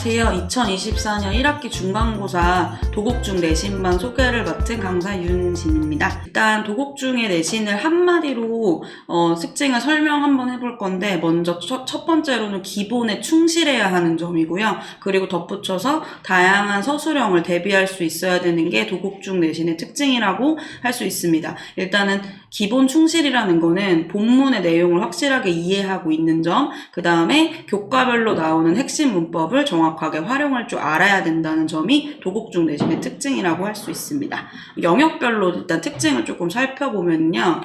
안녕하세요. 2024년 1학기 중간고사 도곡중 내신반 소개를 맡은 강사 윤진입니다. 일단 도곡중의 내신을 한마디로 특징을 설명 한번 해볼 건데, 먼저 첫 번째로는 기본에 충실해야 하는 점이고요. 그리고 덧붙여서 다양한 서술형을 대비할 수 있어야 되는 게 도곡중 내신의 특징이라고 할 수 있습니다. 일단은 기본 충실이라는 거는 본문의 내용을 확실하게 이해하고 있는 점, 그 다음에 교과별로 나오는 핵심 문법을 정확하게 활용할 줄 알아야 된다는 점이 도곡중 내신의 특징이라고 할 수 있습니다. 영역별로 일단 특징을 조금 살펴보면요.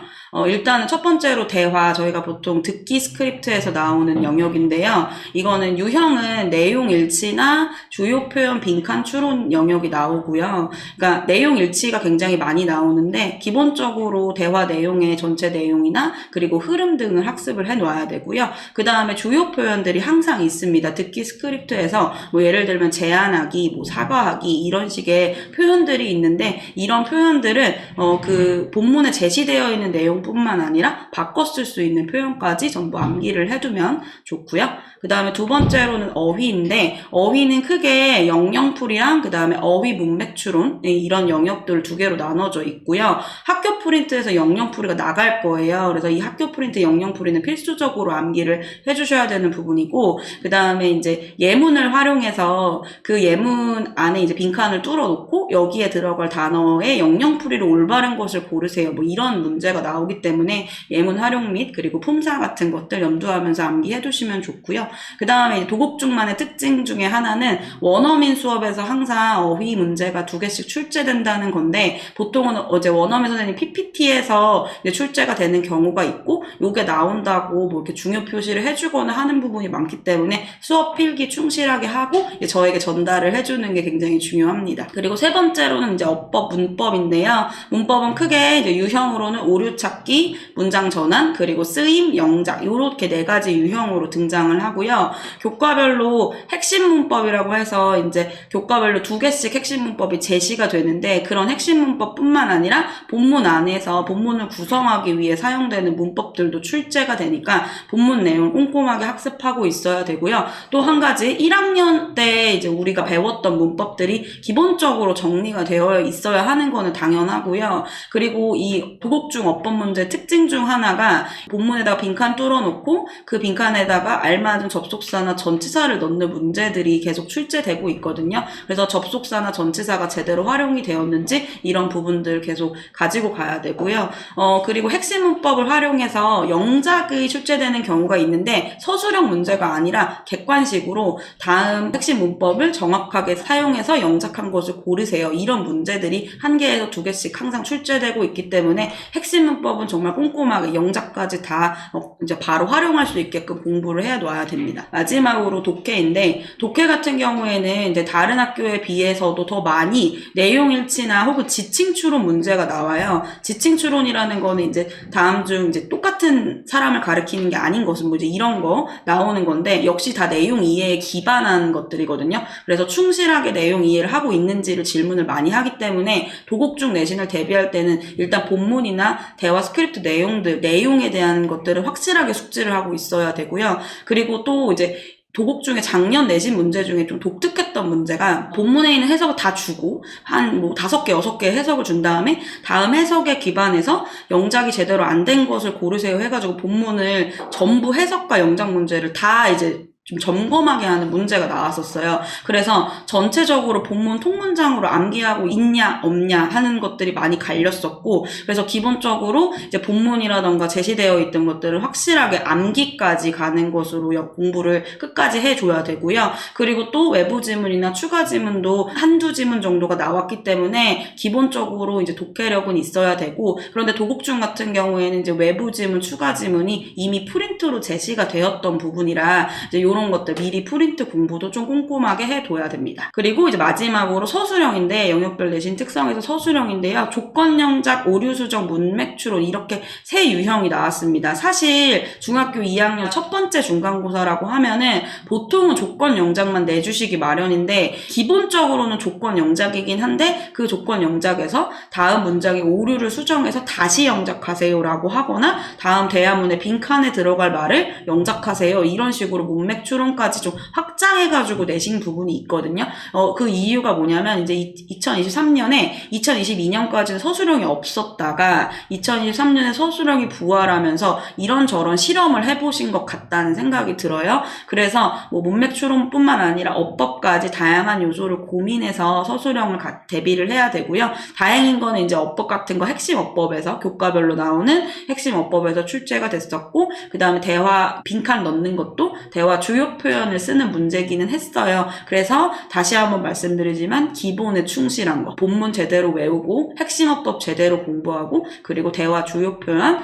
일단은 첫 번째로 대화, 저희가 보통 듣기 스크립트에서 나오는 영역인데요. 이거는 유형은 내용 일치나 주요 표현 빈칸 추론 영역이 나오고요. 그러니까 내용 일치가 굉장히 많이 나오는데, 기본적으로 대화 내용의 전체 내용이나 그리고 흐름 등을 학습을 해놔야 되고요. 그 다음에 주요 표현들이 항상 있습니다. 듣기 스크립트에서 뭐 예를 들면 제안하기, 뭐 사과하기 이런 식의 표현들이 있는데, 이런 표현들은 그 본문에 제시되어 있는 내용뿐만 아니라 바꿔 쓸 수 있는 표현까지 전부 암기를 해두면 좋고요. 그 다음에 두 번째로는 어휘인데, 어휘는 크게 영영풀이랑 그 다음에 어휘 문맥 추론, 이런 영역들 두 개로 나눠져 있고요. 학교 프린트에서 영영풀이가 나갈 거예요. 그래서 이 학교 프린트 영영풀이는 필수적으로 암기를 해주셔야 되는 부분이고, 그 다음에 이제 예문을 활용해서 그 예문 안에 이제 빈칸을 뚫어놓고 여기에 들어갈 단어의 영영풀이를 올바른 것을 고르세요. 뭐 이런 문제가 나오기 때문에 예문 활용 및 그리고 품사 같은 것들 염두하면서 암기해 두시면 좋고요. 그 다음에 도곡중만의 특징 중에 하나는 원어민 수업에서 항상 어휘 문제가 2개씩 출제된다는 건데, 보통은 어제 원어민 선생님 PPT에서 출제가 되는 경우가 있고, 요게 나온다고 뭐 이렇게 중요 표시를 해주거나 하는 부분이 많기 때문에 수업 필기 충실하게 하고 저에게 전달을 해주는 게 굉장히 중요합니다. 그리고 세 번째로는 이제 어법, 문법인데요. 문법은 크게 이제 유형으로는 오류 찾기, 문장 전환, 그리고 쓰임, 영작, 요렇게 4가지 유형으로 등장을 하고요. 교과별로 핵심 문법이라고 해서 이제 교과별로 2개씩 핵심 문법이 제시가 되는데, 그런 핵심 문법뿐만 아니라 본문 안에서 본문을 구성하기 위해 사용되는 문법들도 출제가 되니까 본문 내용을 꼼꼼하게 학습하고 있어야 되고요. 또 한 가지, 1학년 때 이제 우리가 배웠던 문법들이 기본적으로 정리가 되어 있어야 하는 거는 당연하고요. 그리고 이 도곡중 어법 문제 특징 중 하나가 본문에다가 빈칸 뚫어놓고 그 빈칸에다가 알맞은 접속사나 전치사를 넣는 문제들이 계속 출제되고 있거든요. 그래서 접속사나 전치사가 제대로 활용이 되었는지 이런 부분들 계속 가지고 가야 되고요. 그리고 핵심 문법을 활용해서 영작이 출제되는 경우가 있는데, 서술형 문제가 아니라 객관식으로 다음 핵심 문법을 정확하게 사용해서 영작한 것을 고르세요. 이런 문제들이 1개에서 2개씩 항상 출제되고 있기 때문에 핵심 문법은 정말 꼼꼼하게 영작까지 다 이제 바로 활용할 수 있게끔 공부를 해놔야 됩니다. 마지막으로 독해인데, 독해 같은 경우에는 이제 다른 학교에 비해서도 더 많이 내용 일치나 혹은 지칭 추론 문제가 나와요. 지칭 추론이라는 거는 이제 다음 중 이제 똑같은 사람을 가리키는 게 아닌 것은 뭐 이제 이런 거 나오는 건데, 역시 다 내용 이해에 기반한 것들이거든요. 그래서 충실하게 내용 이해를 하고 있는지를 질문을 많이 하기 때문에 도곡중 내신을 대비할 때는 일단 본문이나 대화 스크립트 내용들, 내용에 대한 것들을 확실하게 숙지를 하고 있어야 되고요. 그리고 또 이제 도곡중의 작년 내신 문제 중에 좀 독특했던 문제가, 본문에 있는 해석을 다 주고 한 뭐 5개, 6개 해석을 준 다음에 다음 해석에 기반해서 영작이 제대로 안 된 것을 고르세요 해가지고 본문을 전부 해석과 영작 문제를 다 이제 좀 점검하게 하는 문제가 나왔었어요. 그래서 전체적으로 본문 통문장으로 암기하고 있냐 없냐 하는 것들이 많이 갈렸었고, 그래서 기본적으로 이제 본문이라던가 제시되어 있던 것들을 확실하게 암기까지 가는 것으로 공부를 끝까지 해줘야 되고요. 그리고 또 외부 지문이나 추가 지문도 1-2지문 정도가 나왔기 때문에 기본적으로 이제 독해력은 있어야 되고, 그런데 도곡중 같은 경우에는 이제 외부 지문, 추가 지문이 이미 프린트로 제시가 되었던 부분이라 이제 이런 것들 미리 프린트 공부도 좀 꼼꼼하게 해둬야 됩니다. 그리고 이제 마지막으로 서술형인데, 영역별 내신 특성에서 서술형인데요. 조건 영작, 오류 수정, 문맥 추론 이렇게 3 유형이 나왔습니다. 사실 중학교 2학년 첫 번째 중간고사라고 하면은 보통은 조건 영작만 내주시기 마련인데, 기본적으로는 조건 영작이긴 한데 그 조건 영작에서 다음 문장의 오류를 수정해서 다시 영작하세요라고 하거나 다음 대화문의 빈칸에 들어갈 말을 영작하세요, 이런 식으로 문맥 추론까지 좀 확장해가지고 내신 부분이 있거든요. 그 이유가 뭐냐면 이제 2023년에 2022년까지는 서술형이 없었다가 2023년에 서술형이 부활하면서 이런저런 실험을 해보신 것 같다는 생각이 들어요. 그래서 뭐 문맥 추론뿐만 아니라 어법까지 다양한 요소를 고민해서 서술형을 대비를 해야 되고요. 다행인 거는 이제 어법 같은 거 핵심 어법에서 교과별로 나오는 핵심 어법에서 출제가 됐었고, 그 다음에 대화 빈칸 넣는 것도 대화 주요 표현을 쓰는 문제기는 했어요. 그래서 다시 한번 말씀드리지만 기본에 충실한 거, 본문 제대로 외우고 핵심 어법 제대로 공부하고, 그리고 대화 주요 표현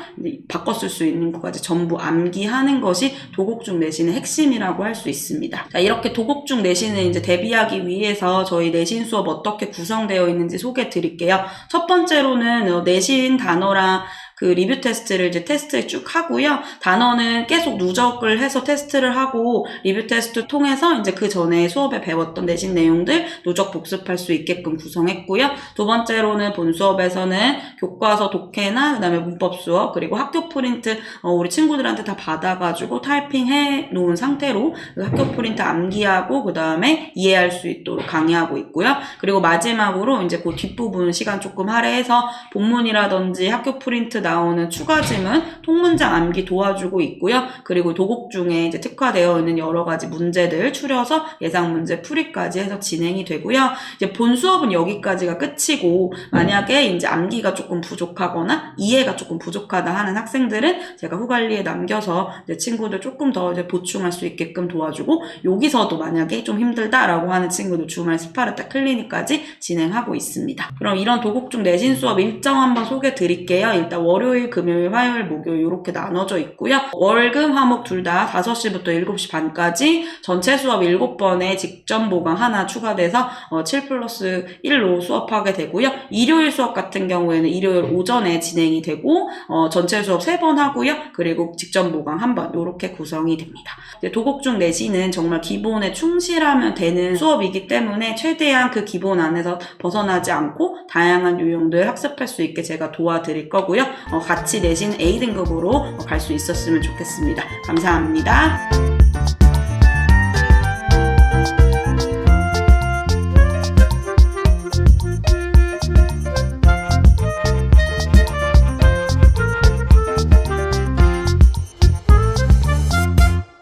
바꿔 쓸 수 있는 것까지 전부 암기하는 것이 도곡중 내신의 핵심이라고 할 수 있습니다. 자, 이렇게 도곡중 내신을 이제 대비하기 위해서 저희 내신 수업 어떻게 구성되어 있는지 소개해 드릴게요. 첫 번째로는 내신 단어랑 그 리뷰 테스트를 이제 테스트 쭉 하고요. 단어는 계속 누적을 해서 테스트를 하고, 리뷰 테스트 통해서 이제 그 전에 수업에 배웠던 내신 내용들 누적 복습할 수 있게끔 구성했고요. 두 번째로는 본 수업에서는 교과서 독해나 그다음에 문법 수업, 그리고 학교 프린트 우리 친구들한테 다 받아가지고 타이핑해 놓은 상태로 그 학교 프린트 암기하고 그다음에 이해할 수 있도록 강의하고 있고요. 그리고 마지막으로 이제 그 뒷부분 시간 조금 할애해서 본문이라든지 학교 프린트 나오는 추가 지문, 통문장 암기 도와주고 있고요. 그리고 도곡중에 이제 특화되어 있는 여러 가지 문제들 추려서 예상 문제 풀이까지 해서 진행이 되고요. 이제 본 수업은 여기까지가 끝이고, 만약에 이제 암기가 조금 부족하거나 이해가 조금 부족하다 하는 학생들은 제가 후관리에 남겨서 이제 친구들 조금 더 이제 보충할 수 있게끔 도와주고, 여기서도 만약에 좀 힘들다라고 하는 친구들 주말 스파르타 클리닉까지 진행하고 있습니다. 그럼 이런 도곡중 내신 수업 일정 한번 소개해 드릴게요. 일단 월요일, 금요일, 화요일, 목요일 이렇게 나눠져 있고요. 월금 화목 둘 다 5시부터 7시 반까지 전체 수업 7번에 직전 보강 하나 추가돼서 7+1로 수업하게 되고요. 일요일 수업 같은 경우에는 일요일 오전에 진행이 되고 전체 수업 3번 하고요. 그리고 직전 보강 1번 이렇게 구성이 됩니다. 도곡중 내신은 정말 기본에 충실하면 되는 수업이기 때문에 최대한 그 기본 안에서 벗어나지 않고 다양한 유형들 학습할 수 있게 제가 도와드릴 거고요. 같이 내신 A등급으로 갈 수 있었으면 좋겠습니다. 감사합니다.